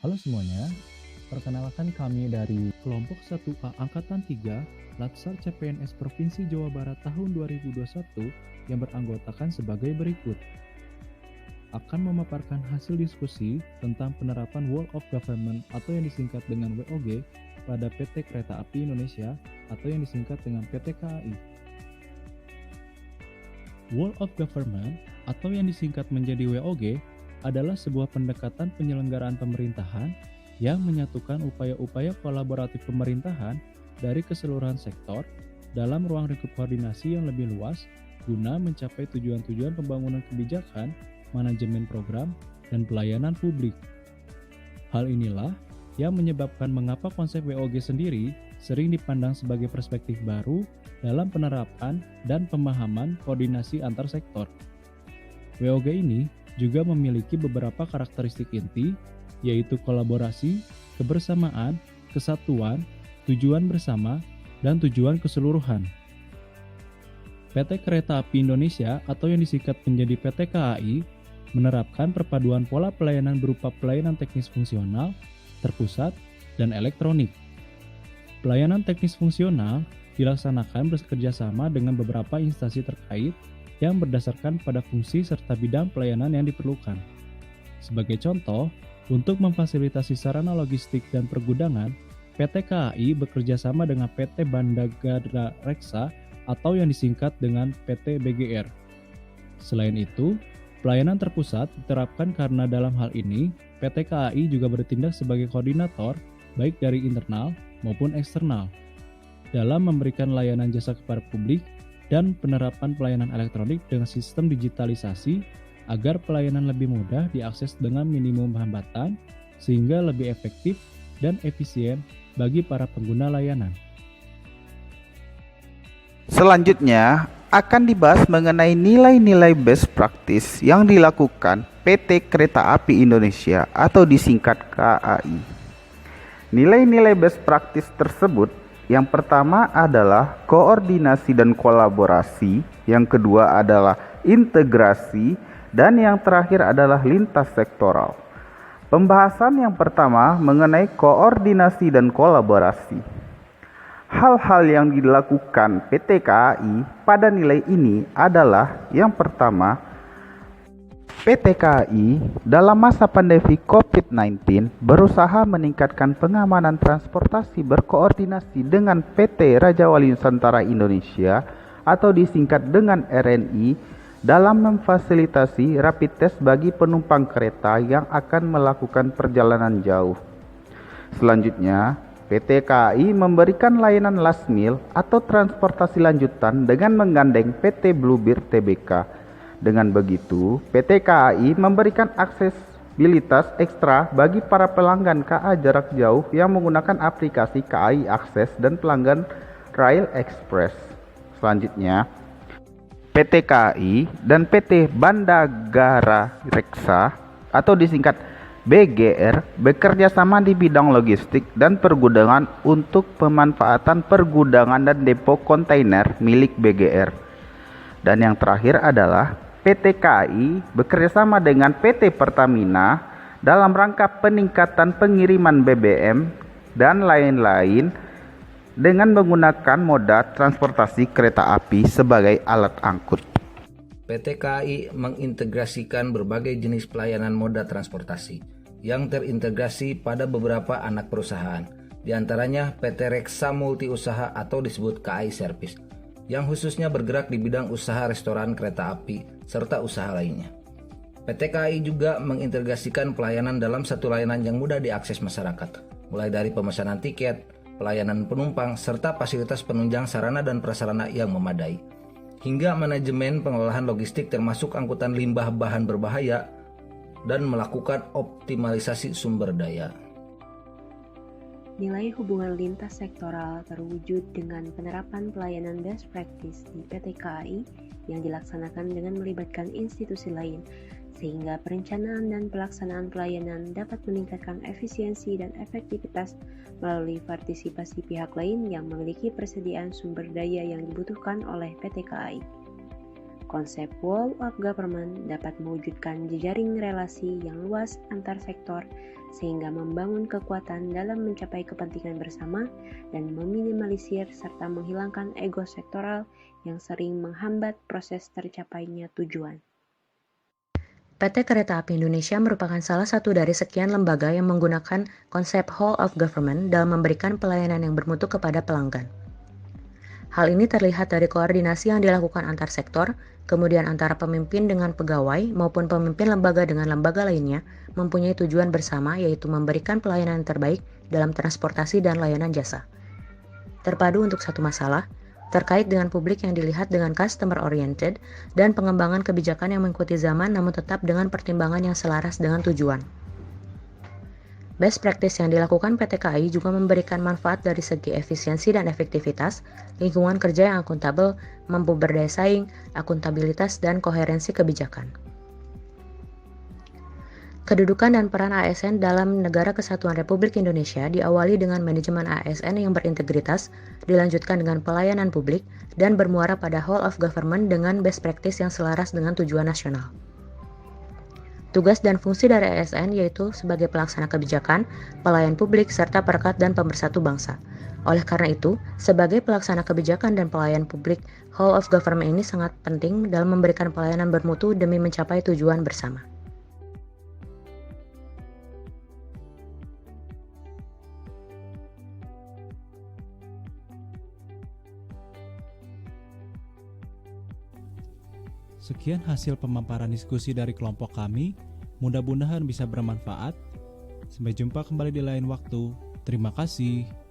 Halo semuanya, perkenalkan kami dari kelompok 1A Angkatan 3 Latsar CPNS Provinsi Jawa Barat tahun 2021 yang beranggotakan sebagai berikut. Akan memaparkan hasil diskusi tentang penerapan World of Government atau yang disingkat dengan WOG pada PT Kereta Api Indonesia atau yang disingkat dengan PT KAI. World of Government atau yang disingkat menjadi WOG adalah sebuah pendekatan penyelenggaraan pemerintahan yang menyatukan upaya-upaya kolaboratif pemerintahan dari keseluruhan sektor dalam ruang lingkup koordinasi yang lebih luas guna mencapai tujuan-tujuan pembangunan kebijakan, manajemen program, dan pelayanan publik. Hal inilah yang menyebabkan mengapa konsep WOG sendiri sering dipandang sebagai perspektif baru dalam penerapan dan pemahaman koordinasi antar sektor. WOG ini juga memiliki beberapa karakteristik inti, yaitu kolaborasi, kebersamaan, kesatuan, tujuan bersama, dan tujuan keseluruhan. PT Kereta Api Indonesia atau yang disingkat menjadi PT KAI menerapkan perpaduan pola pelayanan berupa pelayanan teknis fungsional, terpusat, dan elektronik. Pelayanan teknis fungsional dilaksanakan bekerjasama dengan beberapa instansi terkait yang berdasarkan pada fungsi serta bidang pelayanan yang diperlukan. Sebagai contoh, untuk memfasilitasi sarana logistik dan pergudangan, PT KAI bekerja sama dengan PT Bandagara Reksa atau yang disingkat dengan PT BGR. Selain itu, pelayanan terpusat diterapkan karena dalam hal ini, PT KAI juga bertindak sebagai koordinator baik dari internal maupun eksternal dalam memberikan layanan jasa kepada publik dan penerapan pelayanan elektronik dengan sistem digitalisasi agar pelayanan lebih mudah diakses dengan minimum hambatan sehingga lebih efektif dan efisien bagi para pengguna layanan. Selanjutnya akan dibahas mengenai nilai-nilai best practice yang dilakukan PT Kereta Api Indonesia atau disingkat KAI. Nilai-nilai best practice tersebut yang pertama adalah koordinasi dan kolaborasi, yang kedua adalah integrasi, dan yang terakhir adalah lintas sektoral. Pembahasan yang pertama mengenai koordinasi dan kolaborasi. Hal-hal yang dilakukan PT KAI pada nilai ini adalah yang pertama, PT KAI dalam masa pandemi COVID-19 berusaha meningkatkan pengamanan transportasi berkoordinasi dengan PT Raja Wali Nusantara Indonesia atau disingkat dengan RNI dalam memfasilitasi rapid test bagi penumpang kereta yang akan melakukan perjalanan jauh. Selanjutnya, PT KAI memberikan layanan last mile atau transportasi lanjutan dengan menggandeng PT Bluebird Tbk. Dengan begitu, PT KAI memberikan aksesibilitas ekstra bagi para pelanggan KA jarak jauh yang menggunakan aplikasi KAI Akses dan pelanggan Rail Express. Selanjutnya, PT KAI dan PT Bandagara Reksa atau disingkat BGR bekerja sama di bidang logistik dan pergudangan untuk pemanfaatan pergudangan dan depo kontainer milik BGR. Dan yang terakhir adalah PT KAI bekerjasama dengan PT Pertamina dalam rangka peningkatan pengiriman BBM dan lain-lain dengan menggunakan moda transportasi kereta api sebagai alat angkut. PT KAI mengintegrasikan berbagai jenis pelayanan moda transportasi yang terintegrasi pada beberapa anak perusahaan, di antaranya PT Reksa Multi Usaha atau disebut KAI Service, yang khususnya bergerak di bidang usaha restoran kereta api serta usaha lainnya. PT KAI juga mengintegrasikan pelayanan dalam satu layanan yang mudah diakses masyarakat, mulai dari pemesanan tiket, pelayanan penumpang, serta fasilitas penunjang sarana dan prasarana yang memadai, hingga manajemen pengolahan logistik termasuk angkutan limbah bahan berbahaya dan melakukan optimalisasi sumber daya. Nilai hubungan lintas sektoral terwujud dengan penerapan pelayanan best practice di PT KAI yang dilaksanakan dengan melibatkan institusi lain, sehingga perencanaan dan pelaksanaan pelayanan dapat meningkatkan efisiensi dan efektivitas melalui partisipasi pihak lain yang memiliki persediaan sumber daya yang dibutuhkan oleh PT KAI. Konsep Whole of Government dapat mewujudkan jejaring relasi yang luas antar sektor sehingga membangun kekuatan dalam mencapai kepentingan bersama dan meminimalisir serta menghilangkan ego sektoral yang sering menghambat proses tercapainya tujuan. PT Kereta Api Indonesia merupakan salah satu dari sekian lembaga yang menggunakan konsep Whole of Government dalam memberikan pelayanan yang bermutu kepada pelanggan. Hal ini terlihat dari koordinasi yang dilakukan antar sektor, kemudian antara pemimpin dengan pegawai maupun pemimpin lembaga dengan lembaga lainnya mempunyai tujuan bersama, yaitu memberikan pelayanan yang terbaik dalam transportasi dan layanan jasa. Terpadu untuk satu masalah, terkait dengan publik yang dilihat dengan customer oriented dan pengembangan kebijakan yang mengikuti zaman namun tetap dengan pertimbangan yang selaras dengan tujuan. Best practice yang dilakukan PT KAI juga memberikan manfaat dari segi efisiensi dan efektivitas, lingkungan kerja yang akuntabel, mampu berdaya saing, akuntabilitas, dan koherensi kebijakan. Kedudukan dan peran ASN dalam Negara Kesatuan Republik Indonesia diawali dengan manajemen ASN yang berintegritas, dilanjutkan dengan pelayanan publik, dan bermuara pada whole of government dengan best practice yang selaras dengan tujuan nasional. Tugas dan fungsi dari ASN yaitu sebagai pelaksana kebijakan, pelayan publik, serta perekat dan pemersatu bangsa. Oleh karena itu, sebagai pelaksana kebijakan dan pelayan publik, whole of government ini sangat penting dalam memberikan pelayanan bermutu demi mencapai tujuan bersama. Sekian hasil pemaparan diskusi dari kelompok kami, mudah-mudahan bisa bermanfaat. Sampai jumpa kembali di lain waktu. Terima kasih.